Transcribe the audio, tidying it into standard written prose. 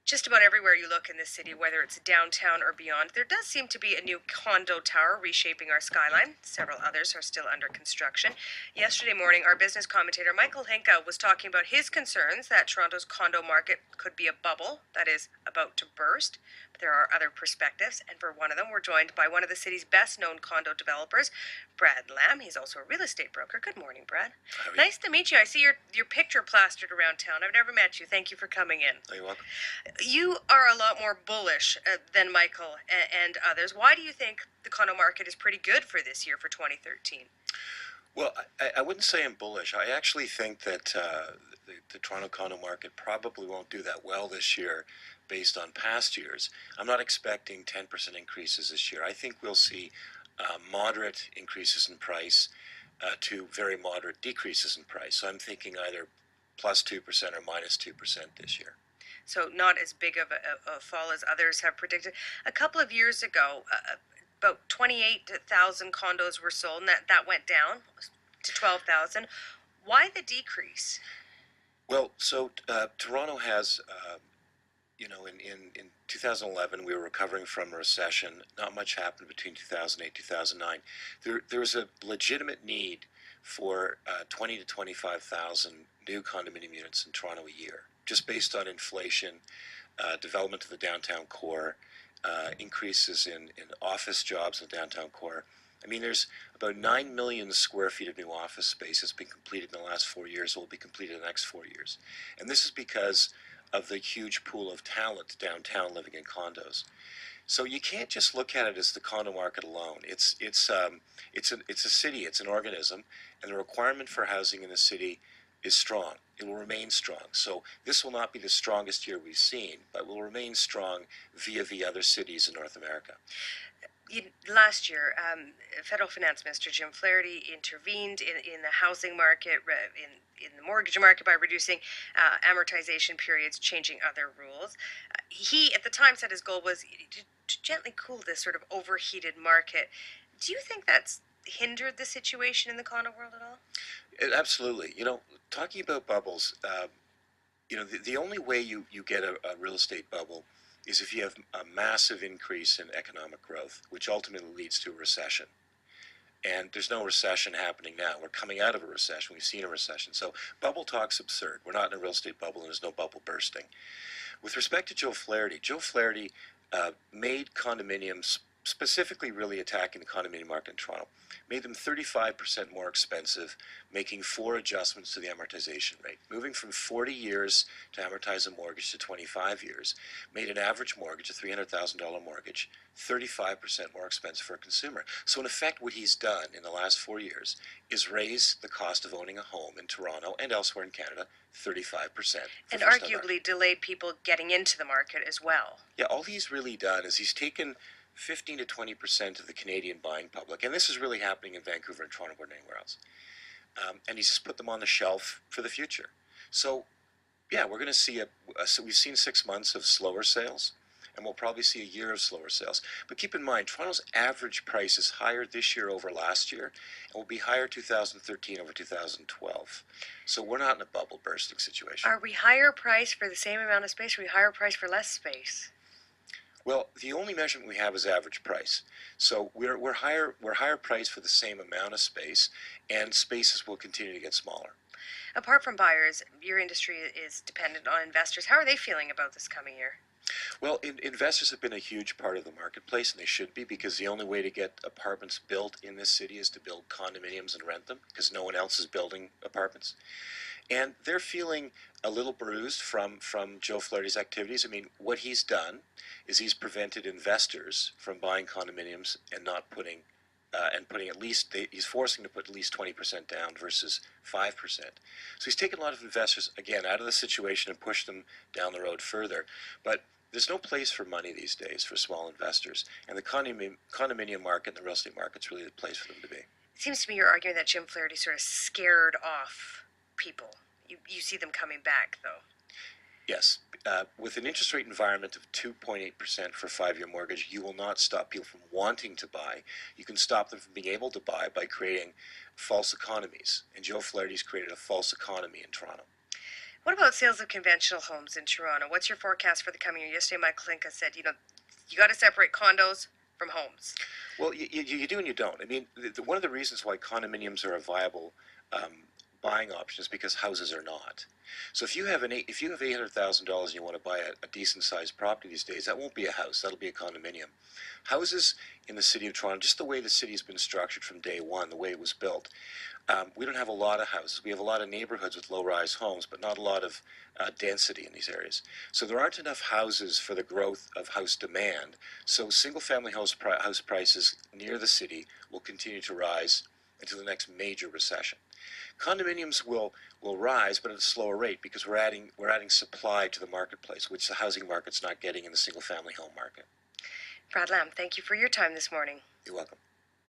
Just about everywhere you look in the city, whether it's downtown or beyond, there does seem to be a new condo tower reshaping our skyline. Several others are still under construction. Yesterday morning, our business commentator Michael Hinka was talking about his concerns that Toronto's condo market could be a bubble that is about to burst. But there are other perspectives, and for one of them, we're joined by one of the city's best known condo developers, Brad Lamb. He's also a real estate broker. Good morning, Brad. How are you? Nice to meet you. I see your picture plastered around town. I've never met you. Thank you for coming in. Are you welcome? You are a lot more bullish than Michael and others. Why do you think the condo market is pretty good for this year, for 2013? Well, I wouldn't say I'm bullish. I actually think that the Toronto condo market probably won't do that well this year based on past years. I'm not expecting 10% increases this year. I think we'll see moderate increases in price to very moderate decreases in price. So I'm thinking either plus 2% or minus 2% this year. So not as big of a fall as others have predicted. A couple of years ago, about 28,000 condos were sold, and that went down to 12,000. Why the decrease? Well, so Toronto has, in 2011, we were recovering from a recession. Not much happened between 2008 and 2009. There was a legitimate need for 20 to 25,000 new condominium units in Toronto a year, just based on inflation, development of the downtown core, increases in office jobs in the downtown core. I mean, there's about 9 million square feet of new office space that's been completed in the last 4 years, will be completed in the next 4 years. And this is because of the huge pool of talent downtown living in condos. So you can't just look at it as the condo market alone. It's a city, it's an organism, and the requirement for housing in the city is strong. It will remain strong. So this will not be the strongest year we've seen, but will remain strong via the other cities in North America. Last year, Federal Finance Minister Jim Flaherty intervened in the housing market, in the mortgage market by reducing amortization periods, changing other rules. He, at the time, said his goal was to gently cool this sort of overheated market. Do you think that's hindered the situation in the condo world at all? Absolutely. Talking about bubbles, the only way you get a real estate bubble is if you have a massive increase in economic growth, which ultimately leads to a recession. And there's no recession happening now. We're coming out of a recession. We've seen a recession. So bubble talk's absurd. We're not in a real estate bubble, and there's no bubble bursting. With respect to Joe Flaherty made condominiums, specifically really attacking the condominium market in Toronto, made them 35% more expensive, making 4 adjustments to the amortization rate. Moving from 40 years to amortize a mortgage to 25 years, made an average mortgage, a $300,000 mortgage, 35% more expensive for a consumer. So in effect, what he's done in the last 4 years is raise the cost of owning a home in Toronto and elsewhere in Canada 35%. And arguably delayed people getting into the market as well. Yeah, all he's really done is he's taken 15 to 20% of the Canadian buying public, and this is really happening in Vancouver and Toronto more than anywhere else. And he's just put them on the shelf for the future. So, yeah, we're going to see so we've seen 6 months of slower sales, and we'll probably see a year of slower sales. But keep in mind, Toronto's average price is higher this year over last year, and will be higher 2013 over 2012. So we're not in a bubble bursting situation. Are we higher price for the same amount of space, or are we higher price for less space? Well, the only measurement we have is average price. So we're higher price for the same amount of space, and spaces will continue to get smaller. Apart from buyers, your industry is dependent on investors. How are they feeling about this coming year? Well, investors have been a huge part of the marketplace, and they should be, because the only way to get apartments built in this city is to build condominiums and rent them, because no one else is building apartments. And they're feeling a little bruised from Joe Flaherty's activities. I mean, what he's done is he's prevented investors from buying condominiums and not putting, he's forcing to put at least 20% down versus 5%. So he's taken a lot of investors, again, out of the situation and pushed them down the road further. But there's no place for money these days for small investors. And the condominium market and the real estate market's really the place for them to be. It seems to me you're arguing that Jim Flaherty sort of scared off people. You see them coming back, though. Yes. With an interest rate environment of 2.8% for a 5-year mortgage, you will not stop people from wanting to buy. You can stop them from being able to buy by creating false economies. And Joe Flaherty's created a false economy in Toronto. What about sales of conventional homes in Toronto? What's your forecast for the coming year? Yesterday, Michael Hinka said, you got to separate condos from homes. Well, you do and you don't. I mean, one of the reasons why condominiums are a viable buying option is because houses are not. So if you have $800,000 and you want to buy a decent sized property these days, that won't be a house. That'll be a condominium. Houses in the city of Toronto, just the way the city's been structured from day one, the way it was built, we don't have a lot of houses. We have a lot of neighborhoods with low-rise homes, but not a lot of density in these areas. So there aren't enough houses for the growth of house demand. So single-family house prices near the city will continue to rise until the next major recession. Condominiums will rise, but at a slower rate because we're adding supply to the marketplace, which the housing market's not getting in the single-family home market. Brad Lamb, thank you for your time this morning. You're welcome.